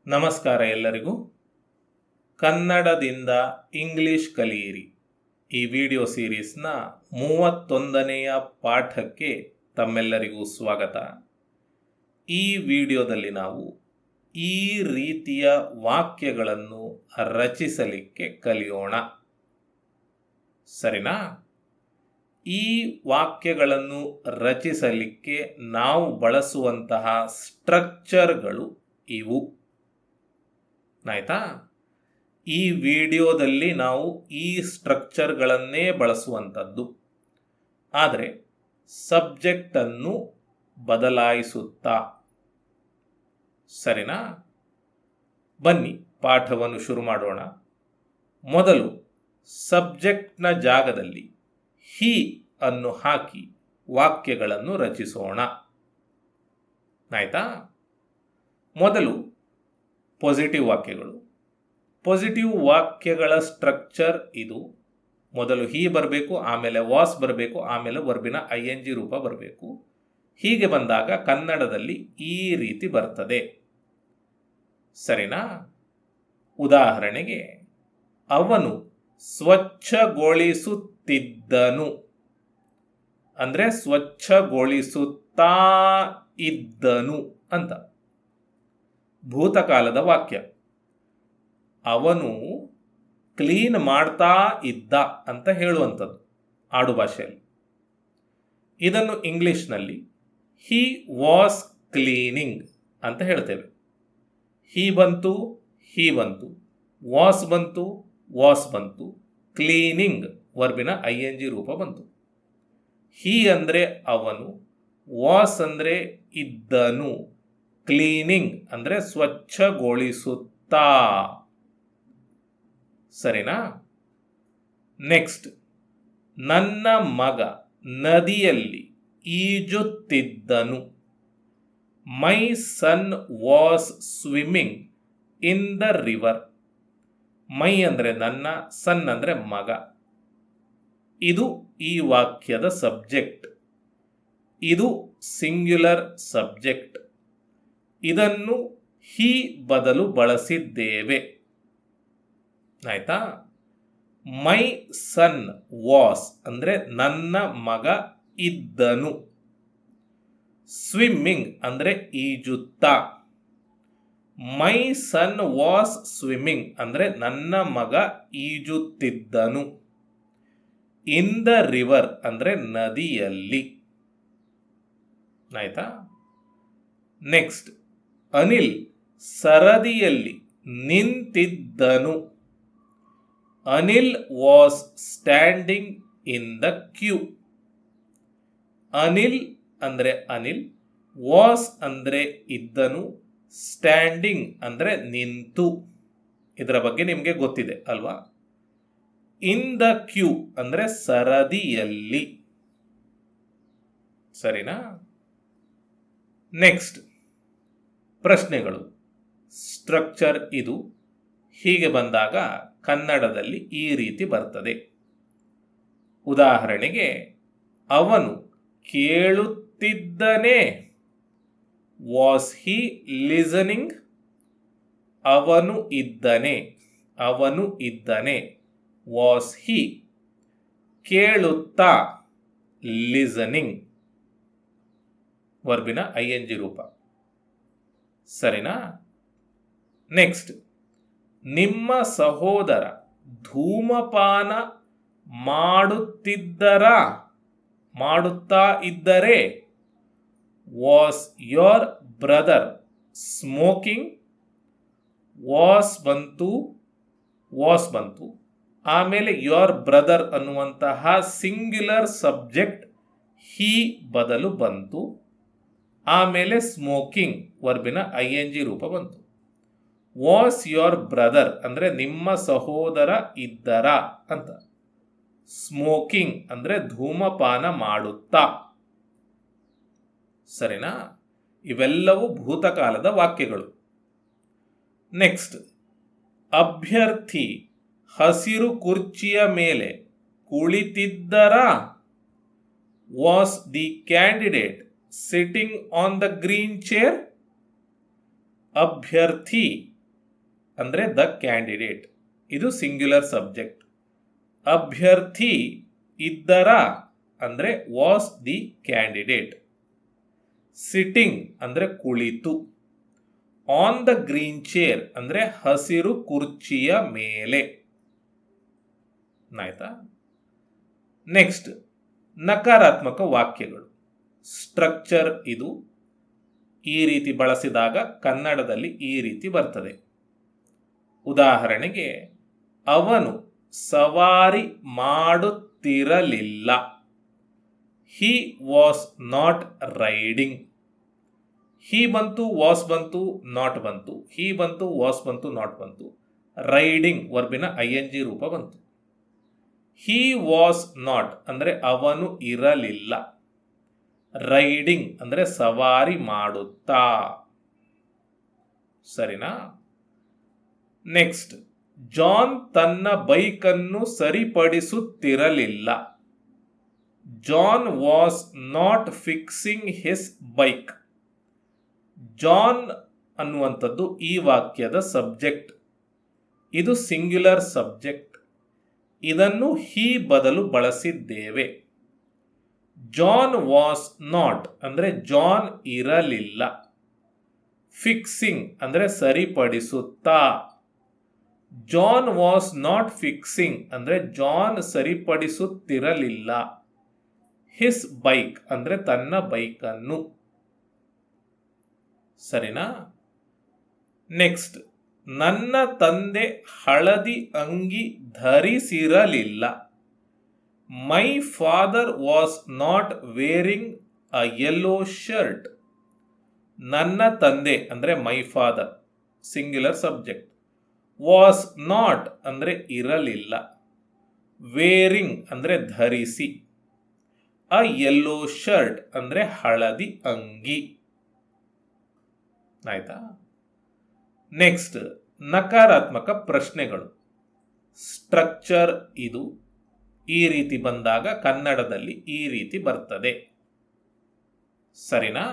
ನಮಸ್ಕಾರ ಎಲ್ಲರಿಗೂ. ಕನ್ನಡದಿಂದ ಇಂಗ್ಲಿಷ್ ಕಲಿಯಿರಿ ಈ ವಿಡಿಯೋ ಸೀರೀಸ್ನ 31ನೆಯ ಪಾಠಕ್ಕೆ ತಮ್ಮೆಲ್ಲರಿಗೂ ಸ್ವಾಗತ. ಈ ವಿಡಿಯೋದಲ್ಲಿ ನಾವು ಈ ರೀತಿಯ ವಾಕ್ಯಗಳನ್ನು ರಚಿಸಲಿಕ್ಕೆ ಕಲಿಯೋಣ. ಸರಿನಾ? ಈ ವಾಕ್ಯಗಳನ್ನು ರಚಿಸಲಿಕ್ಕೆ ನಾವು ಬಳಸುವಂತಹ ಸ್ಟ್ರಕ್ಚರ್ಗಳು ಇವು. ಆಯ್ತಾ? ಈ ವಿಡಿಯೋದಲ್ಲಿ ನಾವು ಈ ಸ್ಟ್ರಕ್ಚರ್ಗಳನ್ನೇ ಬಳಸುವಂಥದ್ದು, ಆದರೆ ಸಬ್ಜೆಕ್ಟನ್ನು ಬದಲಾಯಿಸುತ್ತಾ. ಸರಿನಾ? ಬನ್ನಿ ಪಾಠವನ್ನು ಶುರು ಮಾಡೋಣ. ಮೊದಲು ಸಬ್ಜೆಕ್ಟ್ನ ಜಾಗದಲ್ಲಿ ಹಿ ಅನ್ನು ಹಾಕಿ ವಾಕ್ಯಗಳನ್ನು ರಚಿಸೋಣ. ಆಯ್ತಾ? ಮೊದಲು ಪಾಸಿಟಿವ್ ವಾಕ್ಯಗಳು. ಪಾಸಿಟಿವ್ ವಾಕ್ಯಗಳ ಸ್ಟ್ರಕ್ಚರ್ ಇದು. ಮೊದಲು ಹಿ ಬರಬೇಕು, ಆಮೇಲೆ ವಾಸ್ ಬರಬೇಕು, ಆಮೇಲೆ ವರ್ಬಿನ ING ರೂಪ ಬರಬೇಕು. ಹೀಗೆ ಬಂದಾಗ ಕನ್ನಡದಲ್ಲಿ ಈ ರೀತಿ ಬರ್ತದೆ. ಸರಿನಾ? ಉದಾಹರಣೆಗೆ, ಅವನು ಸ್ವಚ್ಛಗೊಳಿಸುತ್ತಿದ್ದನು ಅಂದರೆ ಸ್ವಚ್ಛಗೊಳಿಸುತ್ತಾ ಇದ್ದನು ಅಂತ. ಭೂತಕಾಲದ ವಾಕ್ಯ, ಅವನು ಕ್ಲೀನ್ ಮಾಡ್ತಾ ಇದ್ದ ಅಂತ ಹೇಳುವಂಥದ್ದು ಆಡು ಭಾಷೆಯಲ್ಲಿ. ಇದನ್ನು ಇಂಗ್ಲಿಷ್ನಲ್ಲಿ ಹಿ ವಾಸ್ ಕ್ಲೀನಿಂಗ್ ಅಂತ ಹೇಳ್ತೇವೆ. ಹಿ ಬಂತು, ಹಿ ಬಂತು, ವಾಸ್ ಬಂತು, ವಾಸ್ ಬಂತು, ಕ್ಲೀನಿಂಗ್ ವರ್ಬಿನ ING ರೂಪ ಬಂತು. ಹಿ ಅಂದರೆ ಅವನು, ವಾಸ್ ಅಂದರೆ ಇದ್ದನು, ಕ್ಲೀನಿಂಗ್ ಅಂದರೆ ಸ್ವಚ್ಛಗೊಳಿಸುತ್ತಾ. ಸರಿನಾ? ನೆಕ್ಸ್ಟ್, ನನ್ನ ಮಗ ನದಿಯಲ್ಲಿ ಈಜುತ್ತಿದ್ದನು. My son was swimming in the river. My ಅಂದರೆ ನನ್ನ, ಸನ್ ಅಂದರೆ ಮಗ. ಇದು ಈ ವಾಕ್ಯದ ಸಬ್ಜೆಕ್ಟ್. ಇದು ಸಿಂಗ್ಯುಲರ್ ಸಬ್ಜೆಕ್ಟ್. ಇದನ್ನು ಹಿ ಬದಲು ಬಳಸಿದ್ದೇವೆ. ಆಯ್ತಾ? ಮೈ ಸನ್ ವಾಸ್ ಅಂದರೆ ನನ್ನ ಮಗ ಇದ್ದನು. ಸ್ವಿಮ್ಮಿಂಗ್ ಅಂದರೆ ಈಜುತ್ತಾ. ಮೈ ಸನ್ ವಾಸ್ ಸ್ವಿಮ್ಮಿಂಗ್ ಅಂದರೆ ನನ್ನ ಮಗ ಈಜುತ್ತಿದ್ದನು. ಇನ್ ದ ರಿವರ್ ಅಂದರೆ ನದಿಯಲ್ಲಿ. ಆಯ್ತಾ? ನೆಕ್ಸ್ಟ್, ಅನಿಲ್ ಸರದಿಯಲ್ಲಿ ನಿಂತಿದ್ದನು. Anil was standing in the queue. Anil ಅಂದರೆ ಅನಿಲ್, ವಾಸ್ ಅಂದರೆ ಇದ್ದನು, ಸ್ಟ್ಯಾಂಡಿಂಗ್ ಅಂದರೆ ನಿಂತು. ಇದರ ಬಗ್ಗೆ ನಿಮಗೆ ಗೊತ್ತಿದೆ ಅಲ್ವಾ? ಇನ್ ದ ಕ್ಯೂ ಅಂದರೆ ಸರದಿಯಲ್ಲಿ. ಸರಿನಾ? ನೆಕ್ಸ್ಟ್, ಪ್ರಶ್ನೆಗಳು. ಸ್ಟ್ರಕ್ಚರ್ ಇದು. ಹೀಗೆ ಬಂದಾಗ ಕನ್ನಡದಲ್ಲಿ ಈ ರೀತಿ ಬರ್ತದೆ. ಉದಾಹರಣೆಗೆ, ಅವನು ಕೇಳುತ್ತಿದ್ದನೇ. Was he listening? ಅವನು ಇದ್ದನೆ, ಅವನು ಇದ್ದನೆ, ವಾಸ್ ಹಿ. ಕೇಳುತ್ತಾ, ಲಿಸನಿಂಗ್ ವರ್ಬಿನ ING ರೂಪ. ಸರಿನಾ? ನೆಕ್ಸ್ಟ್, ನಿಮ್ಮ ಸಹೋದರ ಧೂಮಪಾನ ಮಾಡುತ್ತಿದ್ದರಾ? ಮಾಡುತ್ತಾ ಇದ್ದರೆ. Was your brother smoking? Was ಬಂತು, ವಾಸ್ ಬಂತು, ಆಮೇಲೆ ಯೋರ್ ಬ್ರದರ್ ಅನ್ನುವಂತಹ ಸಿಂಗ್ಯುಲರ್ ಸಬ್ಜೆಕ್ಟ್ ಹಿ ಬದಲು ಬಂತು, ಆಮೇಲೆ ಸ್ಮೋಕಿಂಗ್ ವರ್ಬಿನ ING ರೂಪ ಬಂತು. ವಾಸ್ ಯೋರ್ ಬ್ರದರ್ ಅಂದರೆ ನಿಮ್ಮ ಸಹೋದರ ಇದ್ದರ ಅಂತ. ಸ್ಮೋಕಿಂಗ್ ಅಂದರೆ ಧೂಮಪಾನ ಮಾಡುತ್ತಾ. ಸರಿನಾ? ಇವೆಲ್ಲವೂ ಭೂತಕಾಲದ ವಾಕ್ಯಗಳು. ನೆಕ್ಸ್ಟ್, ಅಭ್ಯರ್ಥಿ ಹಸಿರು ಕುರ್ಚಿಯ ಮೇಲೆ ಕುಳಿತಿದ್ದರಾ? Was the candidate sitting on the green chair? ಅಭ್ಯರ್ಥಿ ಅಂದರೆ ದ ಕ್ಯಾಂಡಿಡೇಟ್, ಇದು ಸಿಂಗ್ಯುಲರ್ ಸಬ್ಜೆಕ್ಟ್. ಅಭ್ಯರ್ಥಿ ಇದ್ದರ ಅಂದರೆ ವಾಸ್ ದಿ ಕ್ಯಾಂಡಿಡೇಟ್. ಸಿಟ್ಟಿಂಗ್ ಅಂದರೆ ಕುಳಿತು. ಆನ್ ದ ಗ್ರೀನ್ ಚೇರ್ ಅಂದರೆ ಹಸಿರು ಕುರ್ಚಿಯ ಮೇಲೆ. ಆಯ್ತಾ? ನೆಕ್ಸ್ಟ್, ನಕಾರಾತ್ಮಕ ವಾಕ್ಯಗಳು. ಸ್ಟ್ರಕ್ಚರ್ ಇದು ಈ ರೀತಿ ಬಳಸಿದಾಗ ಕನ್ನಡದಲ್ಲಿ ಈ ರೀತಿ ಬರ್ತದೆ. ಉದಾಹರಣೆಗೆ, ಅವನು ಸವಾರಿ ಮಾಡುತ್ತಿರಲಿಲ್ಲ. He was not riding. He ಬಂತು, ವಾಸ್ ಬಂತು, ನಾಟ್ ಬಂತು. ಹಿ ಬಂತು, ವಾಸ್ ಬಂತು, ನಾಟ್ ಬಂತು. ರೈಡಿಂಗ್ ವರ್ಬಿನ ING ರೂಪ ಬಂತು. ಹಿ ವಾಸ್ ನಾಟ್ ಅಂದರೆ ಅವನು ಇರಲಿಲ್ಲ. ರೈಡಿಂಗ್ ಅಂದರೆ ಸವಾರಿ ಮಾಡುತ್ತಾ. ಸರಿನಾ? ನೆಕ್ಸ್ಟ್, ಜಾನ್ ತನ್ನ ಬೈಕನ್ನು ಸರಿಪಡಿಸುತ್ತಿರಲಿಲ್ಲ. John was not fixing his bike. John ಅನ್ನುವಂಥದ್ದು ಈ ವಾಕ್ಯದ ಸಬ್ಜೆಕ್ಟ್. ಇದು ಸಿಂಗ್ಯುಲರ್ ಸಬ್ಜೆಕ್ಟ್. ಇದನ್ನು ಹಿ ಬದಲು ಬಳಸಿದ್ದೇವೆ. ಜಾನ್ ವಾಸ್ ನಾಟ್ ಅಂದರೆ ಜಾನ್ ಇರಲಿಲ್ಲ. ಫಿಕ್ಸಿಂಗ್ ಅಂದರೆ ಸರಿಪಡಿಸುತ್ತಾ. ಜಾನ್ ವಾಸ್ ನಾಟ್ ಫಿಕ್ಸಿಂಗ್ ಅಂದರೆ ಜಾನ್ ಸರಿಪಡಿಸುತ್ತಿರಲಿಲ್ಲ. ಹಿಸ್ ಬೈಕ್ ಅಂದರೆ ತನ್ನ ಬೈಕನ್ನು. ಸರಿನಾ? ನೆಕ್ಸ್ಟ್, ನನ್ನ ತಂದೆ ಹಳದಿ ಅಂಗಿ ಧರಿಸಿರಲಿಲ್ಲ. My father was not wearing a yellow shirt. ನನ್ನ ತಂದೆ ಅಂದರೆ my father, singular subject. Was not ಅಂದರೆ ಇರಲಿಲ್ಲ. ವೇರಿಂಗ್ ಅಂದರೆ ಧರಿಸಿ. ಅ ಯೆಲ್ಲೋ ಶರ್ಟ್ ಅಂದರೆ ಹಳದಿ ಅಂಗಿ. ಆಯ್ತಾ? ನೆಕ್ಸ್ಟ್, ನಕಾರಾತ್ಮಕ ಪ್ರಶ್ನೆಗಳು. ಸ್ಟ್ರಕ್ಚರ್ ಇದು ಈ ರೀತಿ ಬಂದಾಗ ಕನ್ನಡದಲ್ಲಿ ಈ ರೀತಿ ಬರ್ತದೆ. ಸರಿನಾ?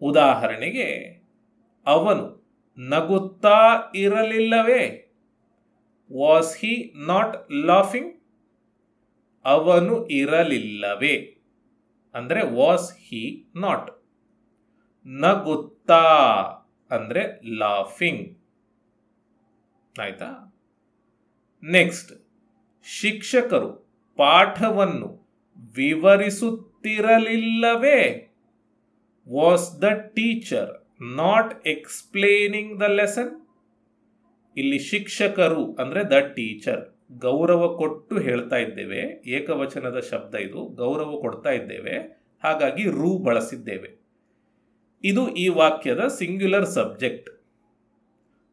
ಉದಾಹರಣೆಗೆ, ಅವನು ನಗುತ್ತಾ ಇರಲಿಲ್ಲವೇ. Was he not laughing. ಅವನು ಇರಲಿಲ್ಲವೇ ಅಂದರೆ ವಾಸ್ ಹಿ ನಾಟ್. ನಗುತ್ತಾ ಅಂದರೆ ಲಾಫಿಂಗ್. ಆಯ್ತಾ? ನೆಕ್ಸ್ಟ್, ಶಿಕ್ಷಕರು ಪಾಠವನ್ನು ವಿವರಿಸುತ್ತಿರಲಿಲ್ಲವೇ. Was the teacher not explaining the lesson. ಇಲ್ಲಿ ಶಿಕ್ಷಕರು ಅಂದರೆ ದ ಟೀಚರ್, ಗೌರವ ಕೊಟ್ಟು ಹೇಳ್ತಾ ಇದ್ದೇವೆ. ಏಕವಚನದ ಶಬ್ದ ಇದು, ಗೌರವ ಕೊಡ್ತಾ ಇದ್ದೇವೆ, ಹಾಗಾಗಿ ರು ಬಳಸಿದ್ದೇವೆ. ಇದು ಈ ವಾಕ್ಯದ ಸಿಂಗ್ಯುಲರ್ ಸಬ್ಜೆಕ್ಟ್.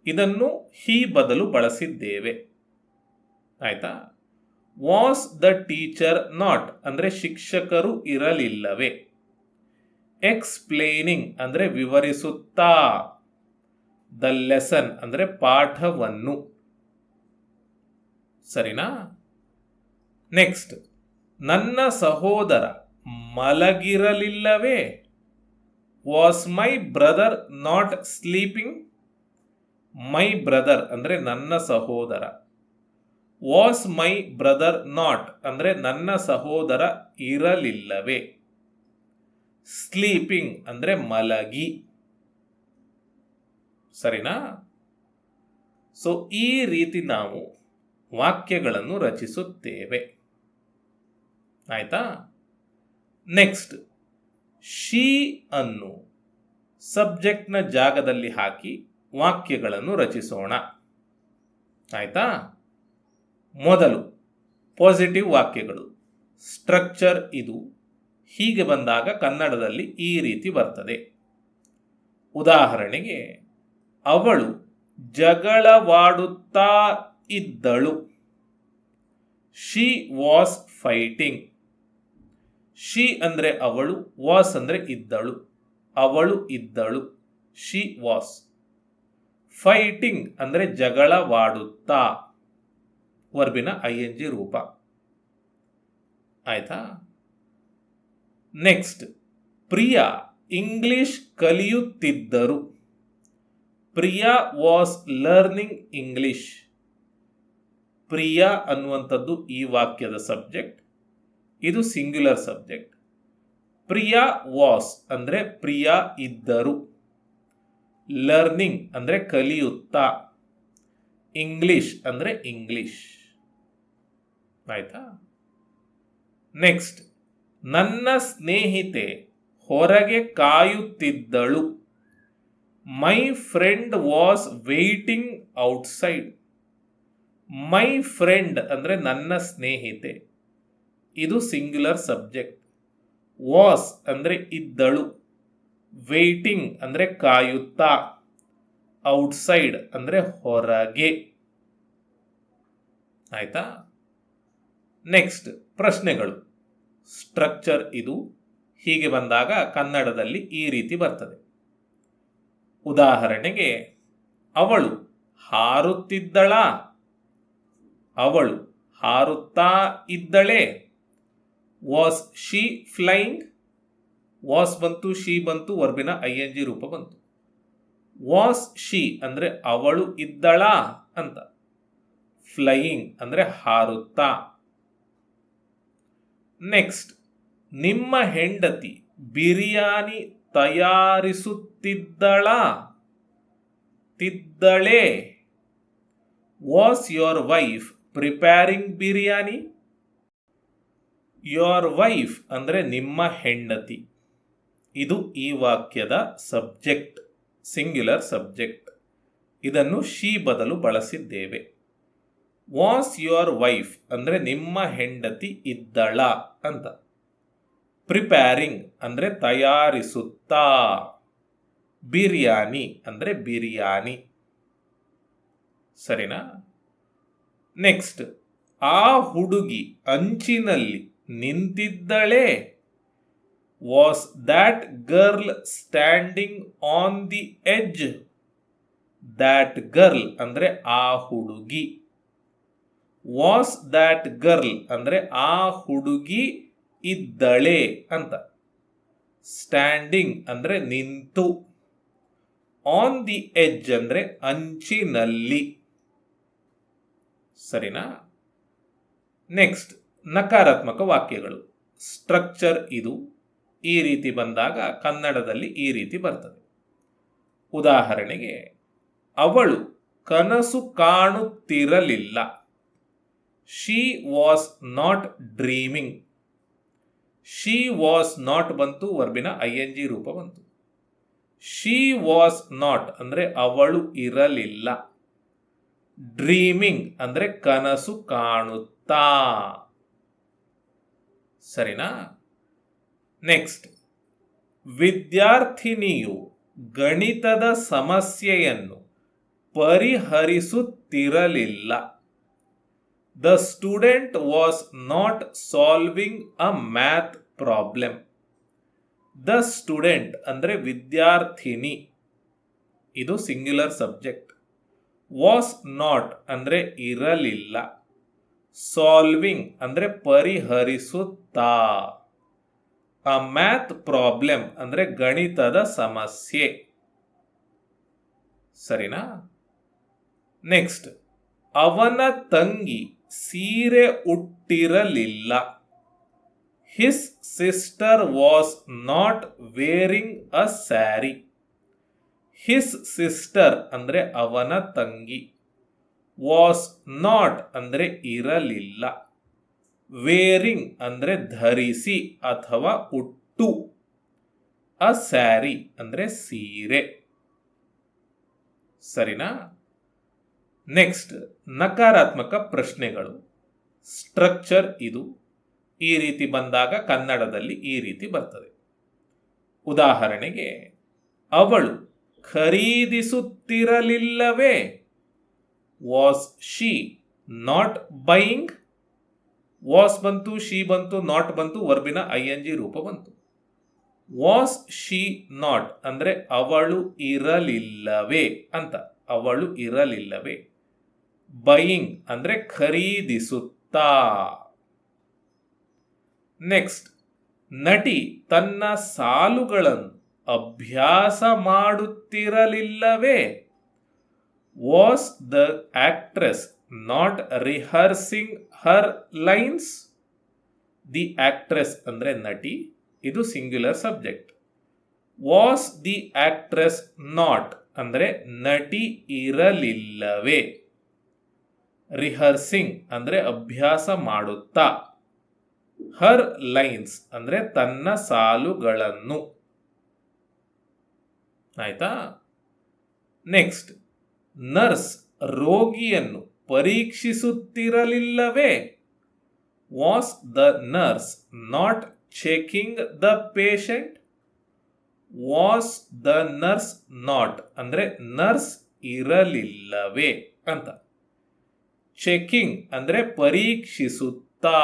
ಇದನ್ನು ಹಿ ಬದಲು ಬಳಸಿದ್ದೇವೆ. ಆಯ್ತಾ? ವಾಸ್ ದ ಟೀಚರ್ ನಾಟ್ ಅಂದರೆ ಶಿಕ್ಷಕರು ಇರಲಿಲ್ಲವೇ. ಎಕ್ಸ್ಪ್ಲೇನಿಂಗ್ ಅಂದರೆ ವಿವರಿಸುತ್ತಾ. ದ ಲೆಸನ್ ಅಂದರೆ ಪಾಠವನ್ನು. ಸರಿನಾ? ನೆಕ್ಸ್ಟ್, ನನ್ನ ಸಹೋದರ ಮಲಗಿರಲಿಲ್ಲವೇ. Was my brother not sleeping. My brother ಅಂದರೆ ನನ್ನ ಸಹೋದರ. ವಾಸ್ ಮೈ ಬ್ರದರ್ ನಾಟ್ ಅಂದರೆ ನನ್ನ ಸಹೋದರ ಇರಲಿಲ್ಲವೇ. ಸ್ಲೀಪಿಂಗ್ ಅಂದರೆ ಮಲಗಿ. ಸರಿನಾ? ಸೊ ಈ ರೀತಿ ನಾವು ವಾಕ್ಯಗಳನ್ನು ರಚಿಸುತ್ತೇವೆ. ಆಯ್ತಾ? ನೆಕ್ಸ್ಟ್, ಶಿ ಅನ್ನು ಸಬ್ಜೆಕ್ಟ್ನ ಜಾಗದಲ್ಲಿ ಹಾಕಿ ವಾಕ್ಯಗಳನ್ನು ರಚಿಸೋಣ. ಆಯ್ತಾ? ಮೊದಲು ಪಾಸಿಟಿವ್ ವಾಕ್ಯಗಳು. ಸ್ಟ್ರಕ್ಚರ್ ಇದು ಹೀಗೆ ಬಂದಾಗ ಕನ್ನಡದಲ್ಲಿ ಈ ರೀತಿ ಬರ್ತದೆ. ಉದಾಹರಣೆಗೆ, ಅವಳು ಜಗಳವಾಡುತ್ತಾ ಇದ್ದಳು. She was fighting. ಶಿ ಅಂದರೆ ಅವಳು, ವಾಸ್ ಅಂದರೆ ಇದ್ದಳು. ಅವಳು ಇದ್ದಳು. She was. ಫೈಟಿಂಗ್ ಅಂದರೆ ಜಗಳವಾಡುತ್ತಾ, ವರ್ಬಿನ ING ರೂಪ. ಆಯ್ತಾ? ನೆಕ್ಸ್ಟ್, ಪ್ರಿಯಾ ಇಂಗ್ಲಿಷ್ ಕಲಿಯುತ್ತಿದ್ದರು. Priya was learning English. Priya ಅನ್ನುವಂಥದ್ದು ಈ ವಾಕ್ಯದ ಸಬ್ಜೆಕ್ಟ್. ಇದು ಸಿಂಗ್ಯುಲರ್ ಸಬ್ಜೆಕ್ಟ್. ಪ್ರಿಯಾ ವಾಸ್ ಅಂದರೆ ಪ್ರಿಯಾ ಇದ್ದರು. ಲರ್ನಿಂಗ್ ಅಂದರೆ ಕಲಿಯುತ್ತಾ. ಇಂಗ್ಲಿಷ್ ಅಂದರೆ ಇಂಗ್ಲಿಷ್. ಆಯ್ತಾ? ನೆಕ್ಸ್ಟ್, ನನ್ನ ಸ್ನೇಹಿತೆ ಹೊರಗೆ ಕಾಯುತ್ತಿದ್ದಳು. My friend was waiting outside. My friend ಅಂದರೆ ನನ್ನ ಸ್ನೇಹಿತೆ. ಇದು ಸಿಂಗ್ಯುಲರ್ ಸಬ್ಜೆಕ್ಟ್. ವಾಸ್ ಅಂದರೆ ಇದ್ದಳು. ವೇಟಿಂಗ್ ಅಂದರೆ ಕಾಯುತ್ತಾ. ಔಟ್ಸೈಡ್ ಅಂದರೆ ಹೊರಗೆ. ಆಯ್ತಾ? ನೆಕ್ಸ್ಟ್, ಪ್ರಶ್ನೆಗಳು. ಸ್ಟ್ರಕ್ಚರ್ ಇದು. ಹೀಗೆ ಬಂದಾಗ ಕನ್ನಡದಲ್ಲಿ ಈ ರೀತಿ ಬರ್ತದೆ. ಉದಾಹರಣೆಗೆ, ಅವಳು ಹಾರುತ್ತಿದ್ದಳಾ? ಅವಳು ಹಾರುತ್ತಾ ಇದ್ದಳೆ. Was she flying? ವಾಸ್ ಬಂತು, ಶಿ ಬಂತು, ವರ್ಬಿನ ING ರೂಪ ಬಂತು. ವಾಸ್ ಶಿ ಅಂದರೆ ಅವಳು ಇದ್ದಳಾ ಅಂತ. ಫ್ಲೈಯಿಂಗ್ ಅಂದರೆ ಹಾರುತ್ತಾ. ನೆಕ್ಸ್ಟ್, ನಿಮ್ಮ ಹೆಂಡತಿ ಬಿರಿಯಾನಿ ತಯಾರಿಸುತ್ತಿದ್ದಳಾ? ತಿದ್ದಳೆ. Was your wife preparing biryani? Your wife ಅಂದರೆ ನಿಮ್ಮ ಹೆಂಡತಿ. ಇದು ಈ ವಾಕ್ಯದ ಸಬ್ಜೆಕ್ಟ್, ಸಿಂಗ್ಯುಲರ್ ಸಬ್ಜೆಕ್ಟ್. ಇದನ್ನು ಶಿ ಬದಲು ಬಳಸಿದ್ದೇವೆ. ವಾಸ್ ಯೋರ್ ವೈಫ್ ಅಂದರೆ ನಿಮ್ಮ ಹೆಂಡತಿ ಇದ್ದಳ ಅಂತ. ಪ್ರಿಪೇರಿಂಗ್ ಅಂದರೆ ತಯಾರಿಸುತ್ತಾ. ಬಿರಿಯಾನಿ ಅಂದರೆ ಬಿರಿಯಾನಿ. ಸರಿನಾ? ನೆಕ್ಸ್ಟ್, ಆ ಹುಡುಗಿ ಅಂಚಿನಲ್ಲಿ ನಿಂತಿದ್ದಳೆ. Was that girl standing on the edge? That girl ಅಂದರೆ ಆ ಹುಡುಗಿ. ವಾಸ್ ದ್ಯಾಟ್ ಗರ್ಲ್ ಅಂದರೆ ಆ ಹುಡುಗಿ ಇದ್ದಳೆ ಅಂತ. ಸ್ಟ್ಯಾಂಡಿಂಗ್ ಅಂದರೆ ನಿಂತು. ಆನ್ ದಿ ಎಡ್ಜ್ ಅಂದರೆ ಅಂಚಿನಲ್ಲಿ. ಸರಿನಾ? ನೆಕ್ಸ್ಟ್, ನಕಾರಾತ್ಮಕ ವಾಕ್ಯಗಳು. ಸ್ಟ್ರಕ್ಚರ್ ಇದು. ಈ ರೀತಿ ಬಂದಾಗ ಕನ್ನಡದಲ್ಲಿ ಈ ರೀತಿ ಬರ್ತದೆ. ಉದಾಹರಣೆಗೆ, ಅವಳು ಕನಸು ಕಾಣುತ್ತಿರಲಿಲ್ಲ. She was not dreaming. She was not ಬಂತು, ವರ್ಬಿನ ING ರೂಪ ಬಂತು. ಶಿ ವಾಸ್ ನಾಟ್ ಅಂದರೆ ಅವಳು ಇರಲಿಲ್ಲ. ಡ್ರೀಮಿಂಗ್ ಅಂದರೆ ಕನಸು ಕಾಣುತ್ತಾ. ಸರಿನಾ? ನೆಕ್ಸ್ಟ್, ವಿದ್ಯಾರ್ಥಿನಿಯು ಗಣಿತದ ಸಮಸ್ಯೆಯನ್ನು ಪರಿಹರಿಸುತ್ತಿರಲಿಲ್ಲ. The student was not solving a math problem. The student ಅಂದರೆ ವಿದ್ಯಾರ್ಥಿನಿ. ಇದು ಸಿಂಗ್ಯುಲರ್ ಸಬ್ಜೆಕ್ಟ್. ವಾಸ್ ನಾಟ್ ಅಂದರೆ ಇರಲಿಲ್ಲ. ಸಾಲ್ವಿಂಗ್ ಅಂದರೆ ಪರಿಹರಿಸುತ್ತಾ. ಅ ಮ್ಯಾಥ್ ಪ್ರಾಬ್ಲಮ್ ಅಂದರೆ ಗಣಿತದ ಸಮಸ್ಯೆ. ಸರಿನಾ? ನೆಕ್ಸ್ಟ್, ಅವನ ತಂಗಿ ಸೀರೆ ಉಟ್ಟಿರಲಿಲ್ಲ. His sister was not wearing a sari. His sister ಅಂದರೆ ಅವನ ತಂಗಿ. ವಾಸ್ ನಾಟ್ ಅಂದರೆ ಇರಲಿಲ್ಲ. ವೇರಿಂಗ್ ಅಂದರೆ ಧರಿಸಿ ಅಥವಾ ಉಟ್ಟು. ಅ ಸ್ಯಾರಿ ಅಂದರೆ ಸೀರೆ. ಸರಿನಾ? ನೆಕ್ಸ್ಟ್, ನಕಾರಾತ್ಮಕ ಪ್ರಶ್ನೆಗಳು. ಸ್ಟ್ರಕ್ಚರ್ ಇದು. ಈ ರೀತಿ ಬಂದಾಗ ಕನ್ನಡದಲ್ಲಿ ಈ ರೀತಿ ಬರ್ತದೆ. ಉದಾಹರಣೆಗೆ, ಅವಳು ಖರೀದಿಸುತ್ತಿರಲಿಲ್ಲವೇ? Was she not buying? Was ಬಂತು, ಶಿ ಬಂತು, ನಾಟ್ ಬಂತು, ವರ್ಬಿನ ING ರೂಪ ಬಂತು. ವಾಸ್ ಶಿ ನಾಟ್ ಅಂದರೆ ಅವಳು ಇರಲಿಲ್ಲವೇ ಅಂತ. ಅವಳು ಇರಲಿಲ್ಲವೇ. ಬೈಯಿಂಗ್ ಅಂದರೆ ಖರೀದಿಸುತ್ತಾ. ನೆಕ್ಸ್ಟ್, ನಟಿ ತನ್ನ ಸಾಲುಗಳನ್ನು ಅಭ್ಯಾಸ ಮಾಡುತ್ತಿರಲಿಲ್ಲವೇ? Was the actress not rehearsing her lines? The actress ಅಂದರೆ ನಟಿ, ಇದು singular subject. Was the actress not ಅಂದರೆ ನಟಿ ಇರಲಿಲ್ಲವೇ. ರಿಹರ್ಸಿಂಗ್ ಅಂದರೆ ಅಭ್ಯಾಸ ಮಾಡುತ್ತಾ. ಹರ್ ಲೈನ್ಸ್ ಅಂದರೆ ತನ್ನ ಸಾಲುಗಳನ್ನು. ಆಯ್ತಾ? ನೆಕ್ಸ್ಟ್, ನರ್ಸ್ ರೋಗಿಯನ್ನು ಪರೀಕ್ಷಿಸುತ್ತಿರಲಿಲ್ಲವೇ. Was the nurse not checking the patient? Was the nurse not ಅಂದರೆ ನರ್ಸ್ ಇರಲಿಲ್ಲವೇ ಅಂತ. ಚೆಕಿಂಗ್ ಅಂದರೆ ಪರೀಕ್ಷಿಸುತ್ತಾ.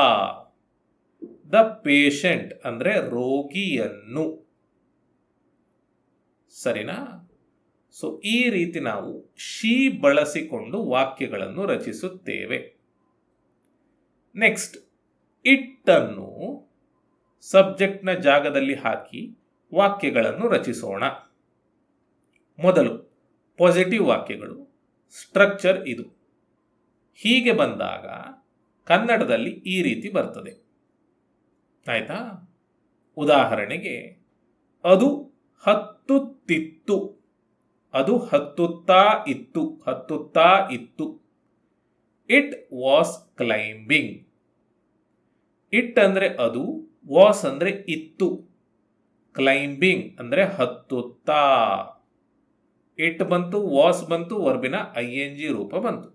ದ ಪೇಷಂಟ್ ಅಂದರೆ ರೋಗಿಯನ್ನು. ಸರಿನಾ? ಸೊ ಈ ರೀತಿ ನಾವು ಶಿ ಬಳಸಿಕೊಂಡು ವಾಕ್ಯಗಳನ್ನು ರಚಿಸುತ್ತೇವೆ. ನೆಕ್ಸ್ಟ್, ಇಟ್ ಅನ್ನು ಸಬ್ಜೆಕ್ಟ್ನ ಜಾಗದಲ್ಲಿ ಹಾಕಿ ವಾಕ್ಯಗಳನ್ನು ರಚಿಸೋಣ. ಮೊದಲು ಪಾಸಿಟಿವ್ ವಾಕ್ಯಗಳು. ಸ್ಟ್ರಕ್ಚರ್ ಇದು. ಹೀಗೆ ಬಂದಾಗ ಕನ್ನಡದಲ್ಲಿ ಈ ರೀತಿ ಬರ್ತದೆ. ಆಯ್ತಾ? ಉದಾಹರಣೆಗೆ, ಅದು ಹತ್ತುತ್ತಿತ್ತು. ಅದು ಹತ್ತುತ್ತಾ ಇತ್ತು. ಹತ್ತುತ್ತಾ ಇತ್ತು. It was climbing. ಇಟ್ ಅಂದರೆ ಅದು, ವಾಸ್ ಅಂದರೆ ಇತ್ತು, ಕ್ಲೈಂಬಿಂಗ್ ಅಂದರೆ ಹತ್ತುತ್ತಾ. ಇಟ್ ಬಂತು, ವಾಸ್ ಬಂತು, ವರ್ಬಿನ ING ರೂಪ ಬಂತು.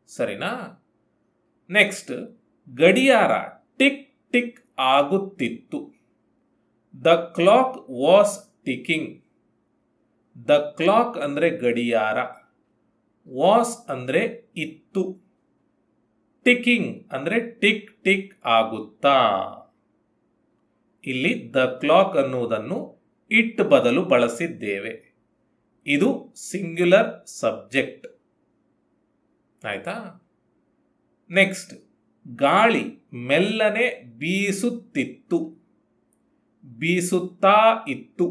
ಸರಿನಾ? ನೆಕ್ಸ್ಟ್, ಗಡಿಯಾರ ಟಿಕ್ ಟಿಕ್ ಆಗುತ್ತಿತ್ತು. The clock was ticking. The clock ಅಂದರೆ ಗಡಿಯಾರ, ವಾಸ್ ಅಂದರೆ ಇತ್ತು, ಟಿಕಿಂಗ್ ಅಂದರೆ ಟಿಕ್ ಟಿಕ್ ಆಗುತ್ತಾ. ಇಲ್ಲಿ ದ ಕ್ಲಾಕ್ ಅನ್ನುವುದನ್ನು ಇಟ್ ಬದಲು ಬಳಸಿದ್ದೇವೆ. ಇದು ಸಿಂಗ್ಯುಲರ್ ಸಬ್ಜೆಕ್ಟ್. ಆಯ್ತಾ? ನೆಕ್ಸ್ಟ್, ಗಾಳಿ ಮೆಲ್ಲನೆ ಬೀಸುತ್ತಿತ್ತು. ಬೀಸುತ್ತಾ ಇತ್ತು.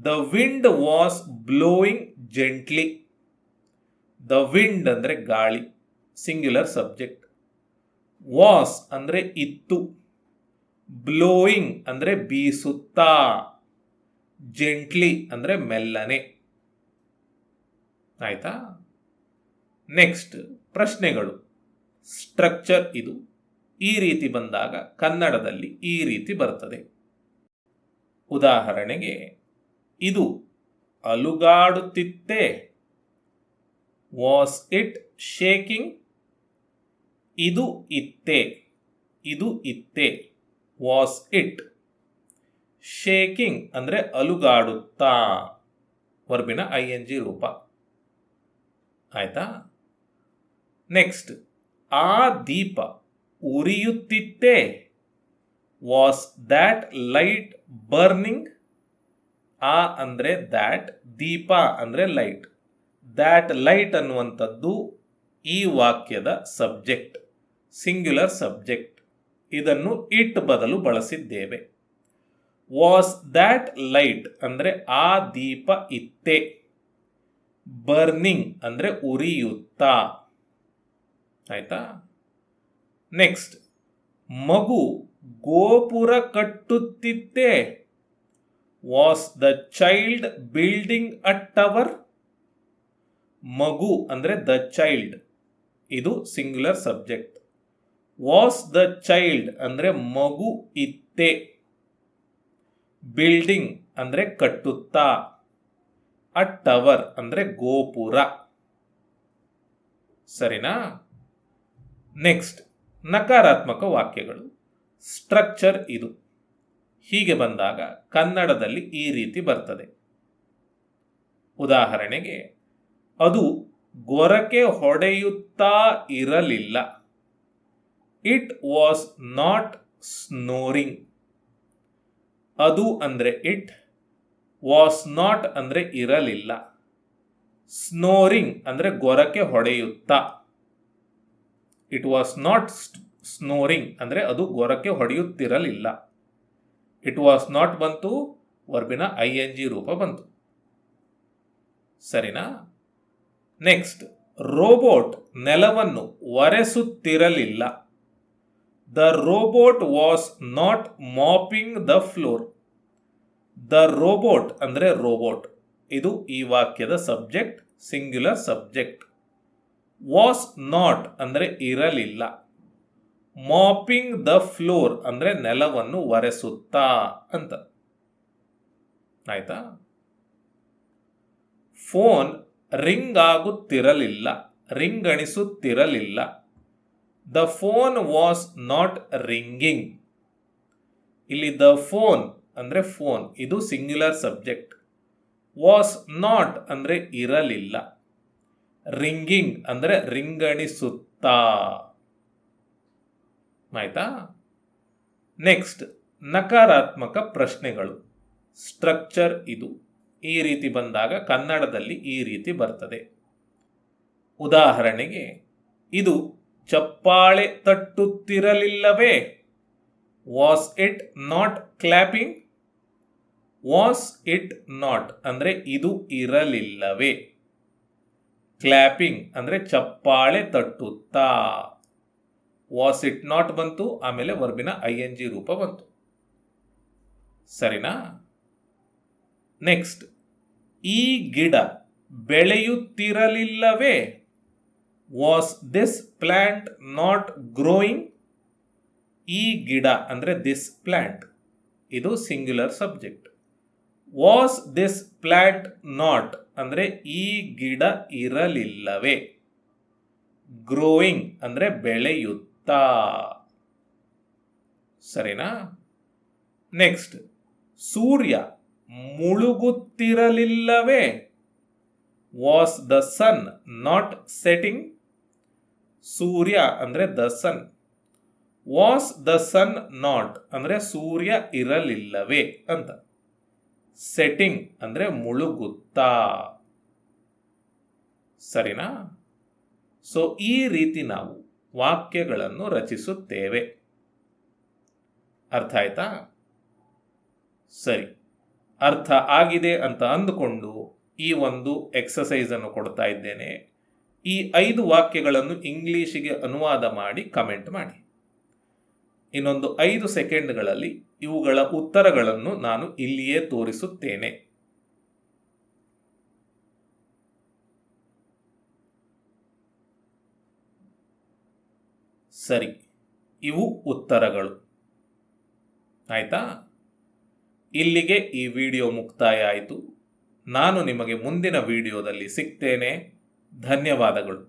The wind was blowing gently. The wind ಅಂದರೆ ಗಾಳಿ, ಸಿಂಗ್ಯುಲರ್ ಸಬ್ಜೆಕ್ಟ್. ವಾಸ್ ಅಂದರೆ ಇತ್ತು. ಬ್ಲೋಯಿಂಗ್ ಅಂದರೆ ಬೀಸುತ್ತಾ. ಜೆಂಟ್ಲಿ ಅಂದರೆ ಮೆಲ್ಲನೆ. ಆಯ್ತಾ? ನೆಕ್ಸ್ಟ್, ಪ್ರಶ್ನೆಗಳು. ಸ್ಟ್ರಕ್ಚರ್ ಇದು. ಈ ರೀತಿ ಬಂದಾಗ ಕನ್ನಡದಲ್ಲಿ ಈ ರೀತಿ ಬರ್ತದೆ. ಉದಾಹರಣೆಗೆ, ಇದು ಅಲುಗಾಡುತ್ತಿತ್ತೆ. Was it shaking? ಇದು ಇತ್ತೆ. ಇದು ಇತ್ತೆ. Was it. ಶೇಕಿಂಗ್ ಅಂದರೆ ಅಲುಗಾಡುತ್ತಾ, ವರ್ಬಿನ ING ರೂಪ. ಆಯ್ತಾ? ನೆಕ್ಸ್ಟ್, ಆ ದೀಪ ಉರಿಯುತ್ತಿತ್ತೆ. Was that light burning? ಆ ಅಂದರೆ ದ್ಯಾಟ್, ದೀಪ ಅಂದರೆ ಲೈಟ್. ದ್ಯಾಟ್ ಲೈಟ್ ಅನ್ನುವಂಥದ್ದು ಈ ವಾಕ್ಯದ ಸಬ್ಜೆಕ್ಟ್, ಸಿಂಗ್ಯುಲರ್ ಸಬ್ಜೆಕ್ಟ್. ಇದನ್ನು ಇಟ್ ಬದಲು ಬಳಸಿದ್ದೇವೆ. ವಾಸ್ ದ್ಯಾಟ್ ಲೈಟ್ ಅಂದರೆ ಆ ದೀಪ ಇತ್ತೆ. ಬರ್ನಿಂಗ್ ಅಂದರೆ ಉರಿಯುತ್ತಾ. ಆಯ್ತಾ? ನೆಕ್ಸ್ಟ್, ಮಗು ಗೋಪುರ ಕಟ್ಟುತ್ತಿತ್ತೆ. Was the child building a tower? ಮಗು ಅಂದರೆ ದ ಚೈಲ್ಡ್, ಇದು singular subject. Was the child ಅಂದರೆ ಮಗು ಇತ್ತೆ. ಬಿಲ್ಡಿಂಗ್ ಅಂದರೆ ಕಟ್ಟುತ್ತಾ. ಅ ಟವರ್ ಅಂದರೆ ಗೋಪುರ. ಸರಿನಾ? ನೆಕ್ಸ್ಟ್, ನಕಾರಾತ್ಮಕ ವಾಕ್ಯಗಳು. ಸ್ಟ್ರಕ್ಚರ್ ಇದು. ಹೀಗೆ ಬಂದಾಗ ಕನ್ನಡದಲ್ಲಿ ಈ ರೀತಿ ಬರ್ತದೆ. ಉದಾಹರಣೆಗೆ, ಅದು ಗೊರಕೆ ಹೊಡೆಯುತ್ತಾ ಇರಲಿಲ್ಲ. It was not snoring. ಅದು ಅಂದರೆ ಇಟ್, ವಾಸ್ ನಾಟ್ ಅಂದರೆ ಇರಲಿಲ್ಲ, ಸ್ನೋರಿಂಗ್ ಅಂದರೆ ಗೊರಕೆ ಹೊಡೆಯುತ್ತಾ. ಇಟ್ ವಾಸ್ ನಾಟ್ ಸ್ನೋರಿಂಗ್ ಅಂದರೆ ಅದು ಗೊರಕೆ ಹೊಡೆಯುತ್ತಿರಲಿಲ್ಲ. ಇಟ್ ವಾಸ್ ನಾಟ್ ಬಂತು, ವರ್ಬಿನ ING ರೂಪ ಬಂತು. ಸರಿನಾ? ನೆಕ್ಸ್ಟ್, ರೋಬೋಟ್ ನೆಲವನ್ನು ಒರೆಸುತ್ತಿರಲಿಲ್ಲ. The robot was not mopping the floor. The robot ಅಂದರೆ ರೋಬೋಟ್, ಇದು ಈ ವಾಕ್ಯದ subject, singular subject. Was not ಅಂದರೆ ಇರಲಿಲ್ಲ. ಮಾಪಿಂಗ್ ದ ಫ್ಲೋರ್ ಅಂದರೆ ನೆಲವನ್ನು ಒರೆಸುತ್ತಾ ಅಂತ. ಆಯ್ತಾ? ಫೋನ್ ರಿಂಗ್ ಆಗುತ್ತಿರಲಿಲ್ಲ, ರಿಂಗಣಿಸುತ್ತಿರಲಿಲ್ಲ. The phone was not ringing. ಇಲ್ಲಿ ದ ಫೋನ್ ಅಂದರೆ ಫೋನ್, ಇದು ಸಿಂಗ್ಯುಲರ್ ಸಬ್ಜೆಕ್ಟ್. ವಾಸ್ ನಾಟ್ ಅಂದರೆ ಇರಲಿಲ್ಲ. ರಿಂಗಿಂಗ್ ಅಂದರೆ ರಿಂಗಣಿಸುತ್ತಾ. ಆಯ್ತಾ? ನೆಕ್ಸ್ಟ್, ನಕಾರಾತ್ಮಕ ಪ್ರಶ್ನೆಗಳು. ಸ್ಟ್ರಕ್ಚರ್ ಇದು. ಈ ರೀತಿ ಬಂದಾಗ ಕನ್ನಡದಲ್ಲಿ ಈ ರೀತಿ ಬರ್ತದೆ. ಉದಾಹರಣೆಗೆ, ಇದು ಚಪ್ಪಾಳೆ ತಟ್ಟುತ್ತಿರಲಿಲ್ಲವೇ? Was it not clapping? Was it not ಅಂದರೆ ಇದು ಇರಲಿಲ್ಲವೇ. ಕ್ಲಾಪಿಂಗ್ ಅಂದರೆ ಚಪ್ಪಾಳೆ ತಟ್ಟುತ್ತಾ. ವಾಸ್ ಇಟ್ ನಾಟ್ ಬಂತು, ಆಮೇಲೆ ವರ್ಬಿನ ING ರೂಪ ಬಂತು. ಸರಿನಾ? ನೆಕ್ಸ್ಟ್, ಈ ಗಿಡ ಬೆಳೆಯುತ್ತಿರಲಿಲ್ಲವೇ? Was this plant not growing? ಈ ಗಿಡ ಅಂದರೆ ದಿಸ್ ಪ್ಲಾಂಟ್, ಇದು singular subject. Was this plant not ಅಂದರೆ ಈ ಗಿಡ ಇರಲಿಲ್ಲವೇ. ಗ್ರೋಯಿಂಗ್ ಅಂದರೆ ಬೆಳೆಯುತ್ತಾ. ಸರಿನಾ? ನೆಕ್ಸ್ಟ್, ಸೂರ್ಯ ಮುಳುಗುತ್ತಿರಲಿಲ್ಲವೇ? Was the sun not setting? ಸೂರ್ಯ ಅಂದರೆ the sun. Was the sun not ಅಂದರೆ ಸೂರ್ಯ ಇರಲಿಲ್ಲವೇ ಅಂತ. ಸೆಟ್ಟಿಂಗ್ ಅಂದರೆ ಮುಳುಗುತ್ತಾ. ಸರಿನಾ? ಸೊ ಈ ರೀತಿ ನಾವು ವಾಕ್ಯಗಳನ್ನು ರಚಿಸುತ್ತೇವೆ. ಅರ್ಥ ಆಯ್ತಾ? ಸರಿ, ಅರ್ಥ ಆಗಿದೆ ಅಂತ ಅಂದುಕೊಂಡು ಈ ಒಂದು ಎಕ್ಸಸೈಸ್ ಅನ್ನು ಕೊಡ್ತಾ ಇದ್ದೇನೆ. ಈ 5 ವಾಕ್ಯಗಳನ್ನು ಇಂಗ್ಲಿಷಿಗೆ ಅನುವಾದ ಮಾಡಿ ಕಮೆಂಟ್ ಮಾಡಿ. ಇನ್ನೊಂದು 5 ಸೆಕೆಂಡ್ಗಳಲ್ಲಿ ಇವುಗಳ ಉತ್ತರಗಳನ್ನು ನಾನು ಇಲ್ಲಿಯೇ ತೋರಿಸುತ್ತೇನೆ. ಸರಿ, ಇವು ಉತ್ತರಗಳು. ಆಯ್ತಾ? ಇಲ್ಲಿಗೆ ಈ ವಿಡಿಯೋ ಮುಕ್ತಾಯ ಆಯಿತು. ನಾನು ನಿಮಗೆ ಮುಂದಿನ ವಿಡಿಯೋದಲ್ಲಿ ಸಿಗ್ತೇನೆ. ಧನ್ಯವಾದಗಳು.